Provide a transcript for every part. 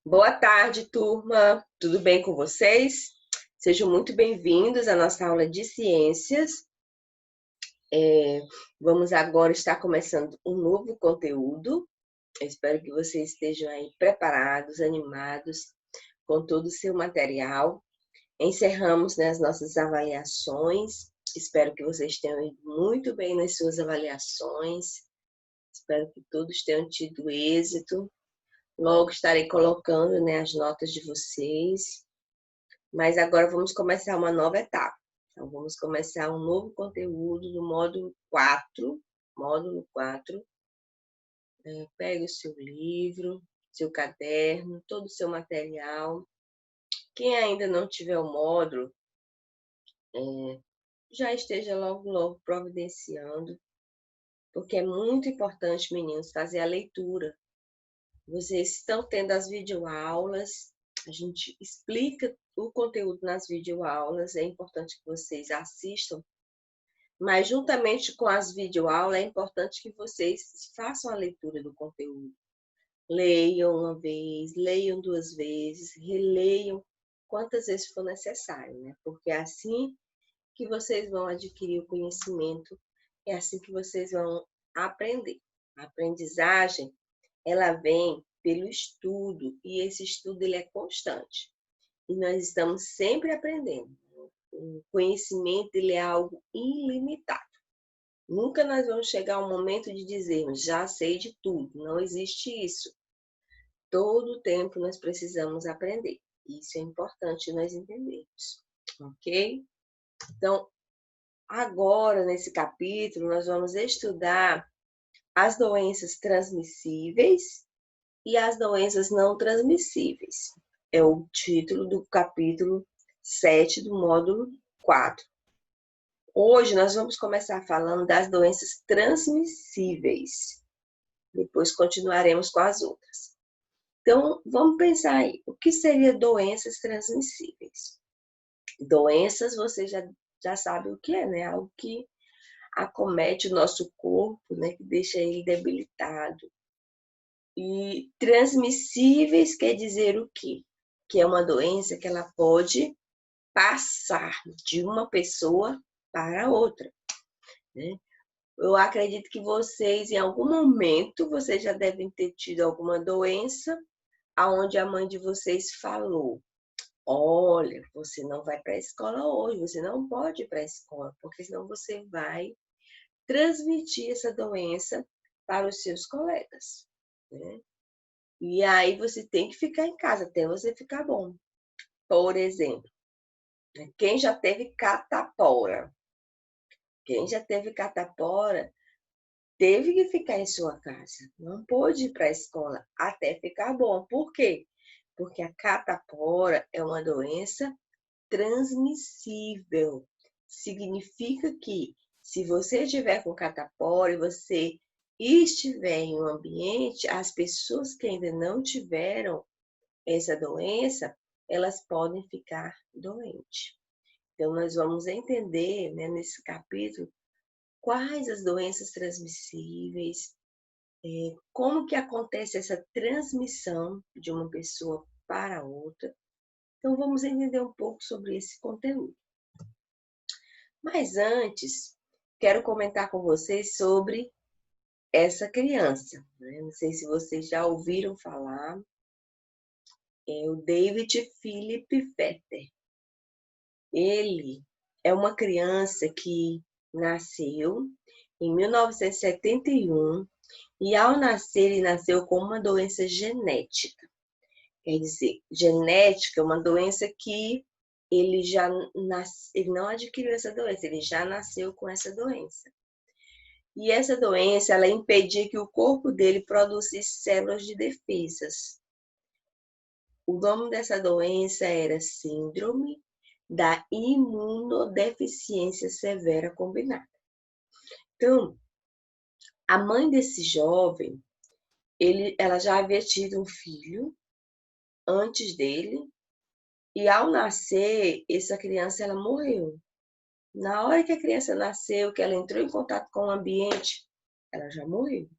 Boa tarde, turma. Tudo bem com vocês? Sejam muito bem-vindos à nossa aula de ciências. Vamos agora estar começando um novo conteúdo. Eu espero que vocês estejam aí preparados, animados com todo o seu material. Encerramos, né, as nossas avaliações. Espero que vocês tenham ido muito bem nas suas avaliações. Espero que todos tenham tido êxito. Logo estarei colocando, né, as notas de vocês. Mas agora vamos começar uma nova etapa. Então, vamos começar um novo conteúdo do módulo 4. Módulo 4. Pegue o seu livro, seu caderno, todo o seu material. Quem ainda não tiver o módulo, já esteja logo providenciando, porque é muito importante, meninos, fazer a leitura. Vocês estão tendo as videoaulas, a gente explica o conteúdo nas videoaulas, é importante que vocês assistam. Mas, juntamente com as videoaulas, é importante que vocês façam a leitura do conteúdo. Leiam uma vez, leiam duas vezes, releiam quantas vezes for necessário, né? Porque é assim que vocês vão adquirir o conhecimento, é assim que vocês vão aprender. A aprendizagem, ela vem pelo estudo, e esse estudo ele é constante. E nós estamos sempre aprendendo. O conhecimento ele é algo ilimitado. Nunca nós vamos chegar ao momento de dizermos, já sei de tudo. Não existe isso. Todo o tempo nós precisamos aprender. Isso é importante nós entendermos, ok? Então, agora, nesse capítulo, nós vamos estudar as doenças transmissíveis e as doenças não transmissíveis. É o título do capítulo 7 do módulo 4. Hoje nós vamos começar falando das doenças transmissíveis. Depois continuaremos com as outras. Então, vamos pensar aí, o que seria doenças transmissíveis? Doenças, você já sabe o que é, né? Algo que acomete o nosso corpo, né? Que deixa ele debilitado. E transmissíveis quer dizer o quê? Que é uma doença que ela pode passar de uma pessoa para outra, né? Eu acredito que vocês, em algum momento, vocês já devem ter tido alguma doença aonde a mãe de vocês falou: olha, você não vai para a escola hoje, você não pode ir para a escola, porque senão você vai transmitir essa doença para os seus colegas, né? E aí você tem que ficar em casa até você ficar bom. Por exemplo, quem já teve catapora? Quem já teve catapora teve que ficar em sua casa, não pôde ir para a escola até ficar bom. Por quê? Porque a catapora é uma doença transmissível. Significa que se você estiver com catapora e você estiver em um ambiente, as pessoas que ainda não tiveram essa doença, elas podem ficar doentes. Então, nós vamos entender, né, nesse capítulo quais as doenças transmissíveis, como que acontece essa transmissão de uma pessoa para outra. Então, vamos entender um pouco sobre esse conteúdo. Mas antes, quero comentar com vocês sobre essa criança, né? Não sei se vocês já ouviram falar, é o David Philip Fetter. Ele é uma criança que nasceu em 1971 e ao nascer ele nasceu com uma doença genética. Quer dizer, genética é uma doença que ele não adquiriu essa doença, ele já nasceu com essa doença. E essa doença, ela impedia que o corpo dele produzisse células de defesas. O nome dessa doença era Síndrome da Imunodeficiência Severa Combinada. Então, a mãe desse jovem, ela já havia tido um filho antes dele, e ao nascer, essa criança ela morreu. Na hora que a criança nasceu, que ela entrou em contato com o ambiente, ela já morreu.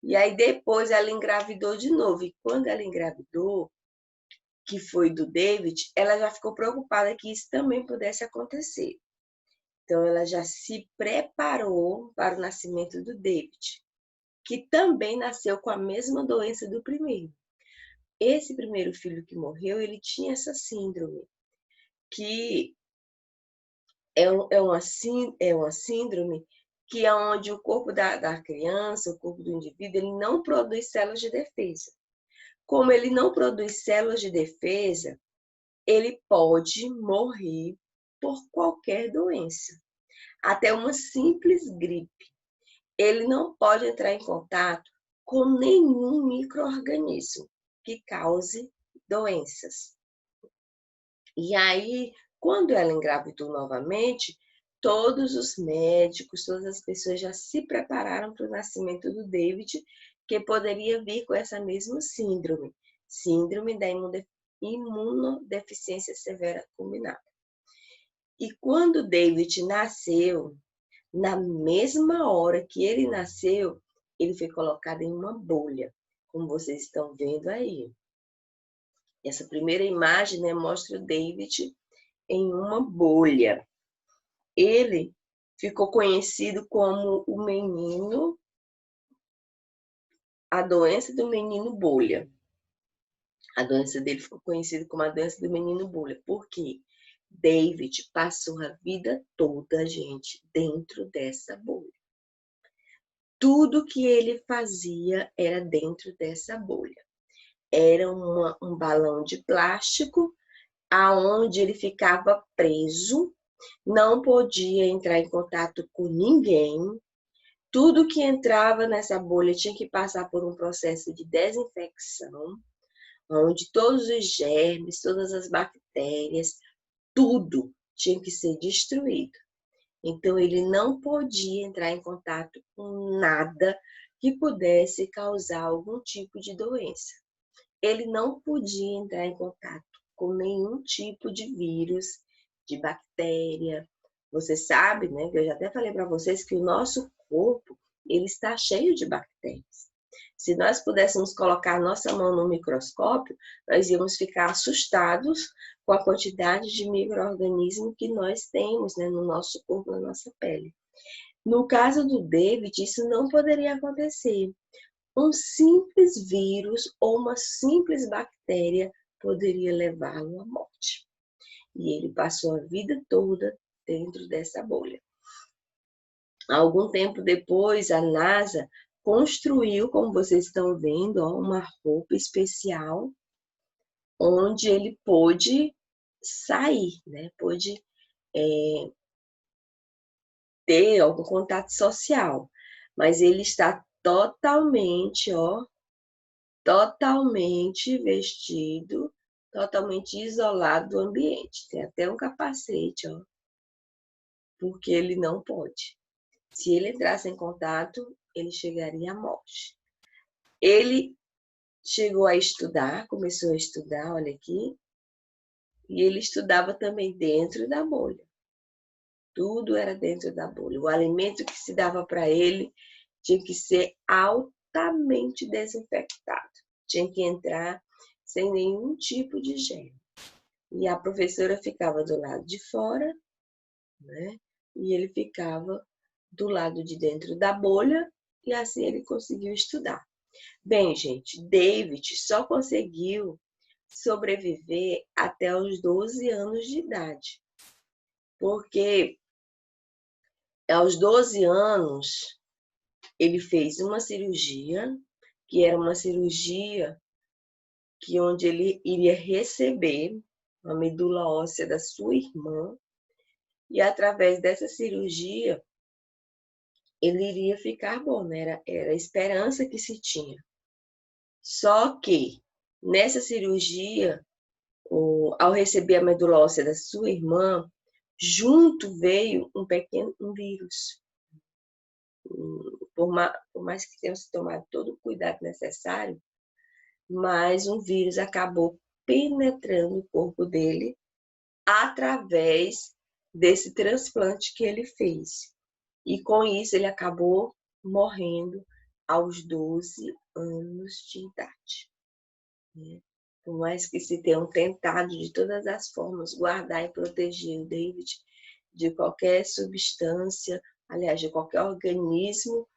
E aí depois ela engravidou de novo. E quando ela engravidou, que foi do David, ela já ficou preocupada que isso também pudesse acontecer. Então ela já se preparou para o nascimento do David, que também nasceu com a mesma doença do primeiro. Esse primeiro filho que morreu, ele tinha essa síndrome, que é uma síndrome que é onde o corpo da criança, o corpo do indivíduo, ele não produz células de defesa. Como ele não produz células de defesa, ele pode morrer por qualquer doença, até uma simples gripe. Ele não pode entrar em contato com nenhum micro-organismo que cause doenças. E aí, quando ela engravidou novamente, todos os médicos, todas as pessoas já se prepararam para o nascimento do David, que poderia vir com essa mesma síndrome, síndrome da imunodeficiência severa combinada. E quando David nasceu, na mesma hora que ele nasceu, ele foi colocado em uma bolha, como vocês estão vendo aí. Essa primeira imagem, né, mostra o David em uma bolha. Ele ficou conhecido como o menino, a doença do menino bolha. A doença dele ficou conhecida como a doença do menino bolha. Por quê? David passou a vida toda, gente, dentro dessa bolha. Tudo que ele fazia era dentro dessa bolha. Era um balão de plástico aonde ele ficava preso, não podia entrar em contato com ninguém. Tudo que entrava nessa bolha tinha que passar por um processo de desinfecção, onde todos os germes, todas as bactérias, tudo tinha que ser destruído. Então, ele não podia entrar em contato com nada que pudesse causar algum tipo de doença. Ele não podia entrar em contato com nenhum tipo de vírus, de bactéria. Você sabe, né, que eu já até falei para vocês que o nosso corpo, ele está cheio de bactérias. Se nós pudéssemos colocar nossa mão no microscópio, nós íamos ficar assustados com a quantidade de micro-organismos que nós temos, né, no nosso corpo, na nossa pele. No caso do David, isso não poderia acontecer. Um simples vírus ou uma simples bactéria poderia levá-lo à morte. E ele passou a vida toda dentro dessa bolha. Algum tempo depois, a NASA construiu, como vocês estão vendo, uma roupa especial onde ele pôde sair, né? Pôde ter algum contato social. Mas ele está totalmente vestido, totalmente isolado do ambiente. Tem até um capacete, porque ele não pode. Se ele entrasse em contato, ele chegaria à morte. Ele chegou a estudar, começou a estudar, olha aqui, e ele estudava também dentro da bolha. Tudo era dentro da bolha. O alimento que se dava para ele tinha que ser altamente desinfectado. Tinha que entrar sem nenhum tipo de germe. E a professora ficava do lado de fora, né? E ele ficava do lado de dentro da bolha, e assim ele conseguiu estudar. Bem, gente, David só conseguiu sobreviver até os 12 anos de idade. Porque aos 12 anos, ele fez uma cirurgia, que era uma cirurgia onde ele iria receber a medula óssea da sua irmã, e através dessa cirurgia ele iria ficar bom, né? Era a esperança que se tinha. Só que nessa cirurgia, ao receber a medula óssea da sua irmã, junto veio um vírus. Por mais que tenham se tomado todo o cuidado necessário, mas um vírus acabou penetrando o corpo dele através desse transplante que ele fez. E com isso ele acabou morrendo aos 12 anos de idade. Né? Por mais que se tenham tentado de todas as formas guardar e proteger o David de qualquer substância, aliás, de qualquer organismo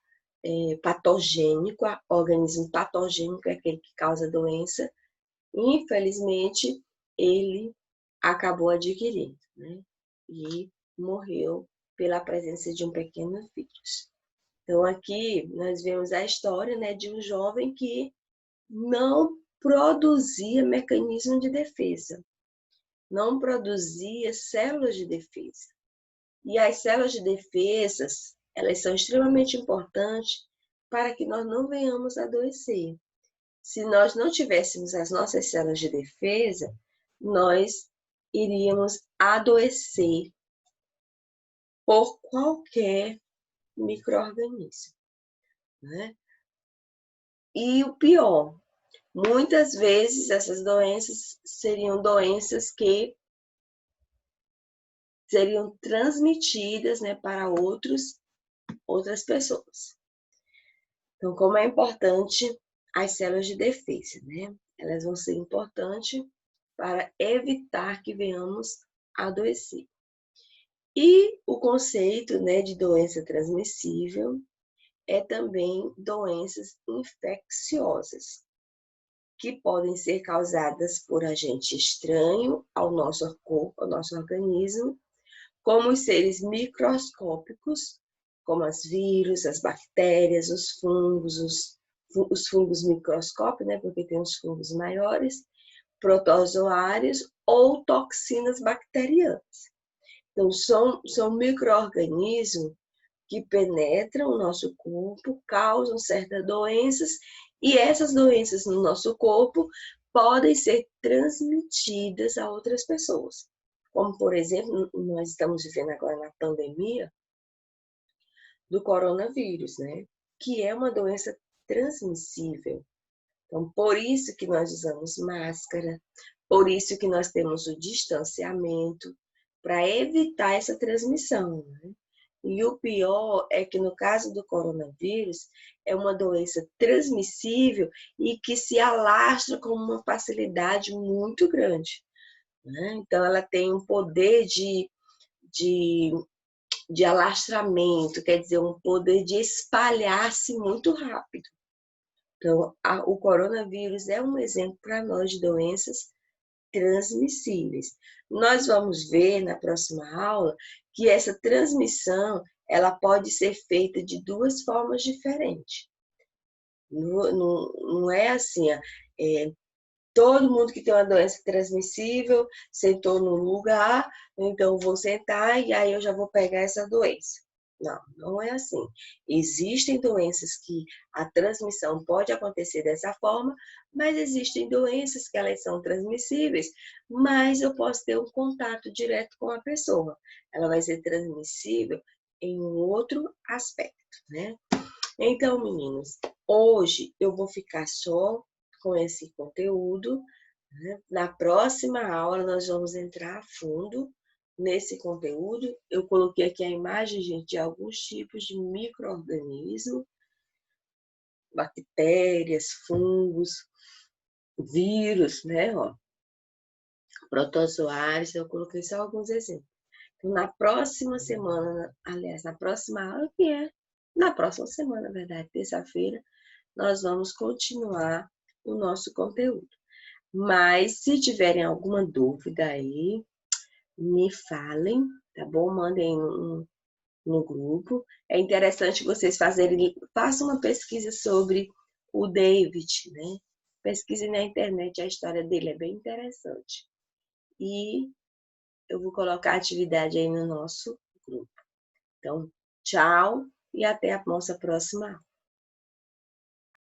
patogênico, organismo patogênico é aquele que causa doença, infelizmente ele acabou adquirindo, né? E morreu pela presença de um pequeno vírus. Então aqui nós vemos a história, né, de um jovem que não produzia mecanismo de defesa, não produzia células de defesa. E as células de defesa, elas são extremamente importantes para que nós não venhamos a adoecer. Se nós não tivéssemos as nossas células de defesa, nós iríamos adoecer por qualquer micro-organismo, né? E o pior, muitas vezes essas doenças seriam doenças que seriam transmitidas, né, para outras pessoas. Então, como é importante as células de defesa, né? Elas vão ser importantes para evitar que venhamos a adoecer. E o conceito, né, de doença transmissível é também doenças infecciosas, que podem ser causadas por agente estranho ao nosso corpo, ao nosso organismo, como os seres microscópicos, como as vírus, as bactérias, os fungos microscópicos, né, porque tem os fungos maiores, protozoários ou toxinas bacterianas. Então, são micro-organismos que penetram o nosso corpo, causam certas doenças, e essas doenças no nosso corpo podem ser transmitidas a outras pessoas. Como, por exemplo, nós estamos vivendo agora na pandemia do coronavírus, né? Que é uma doença transmissível. Então, por isso que nós usamos máscara, por isso que nós temos o distanciamento, para evitar essa transmissão, né? E o pior é que no caso do coronavírus, é uma doença transmissível e que se alastra com uma facilidade muito grande, né? Então, ela tem um poder de alastramento, quer dizer, um poder de espalhar-se muito rápido. Então, o coronavírus é um exemplo para nós de doenças transmissíveis. Nós vamos ver na próxima aula que essa transmissão ela pode ser feita de duas formas diferentes. Não é assim, todo mundo que tem uma doença transmissível sentou num lugar, então vou sentar e aí eu já vou pegar essa doença. Não, não é assim. Existem doenças que a transmissão pode acontecer dessa forma, mas existem doenças que elas são transmissíveis, mas eu posso ter um contato direto com a pessoa. Ela vai ser transmissível em um outro aspecto, né? Então, meninos, hoje eu vou ficar só com esse conteúdo, né? Na próxima aula nós vamos entrar a fundo nesse conteúdo. Eu coloquei aqui a imagem, gente, de alguns tipos de micro-organismos, bactérias, fungos, vírus, né? Ó, protozoários, eu coloquei só alguns exemplos. Então, na próxima semana, aliás, na próxima aula, que é na próxima semana, na verdade, terça-feira, nós vamos continuar o nosso conteúdo. Mas, se tiverem alguma dúvida aí, me falem, tá bom? Mandem no grupo. É interessante vocês façam uma pesquisa sobre o David, né? Pesquise na internet, a história dele é bem interessante. E eu vou colocar a atividade aí no nosso grupo. Então, tchau e até a nossa próxima aula.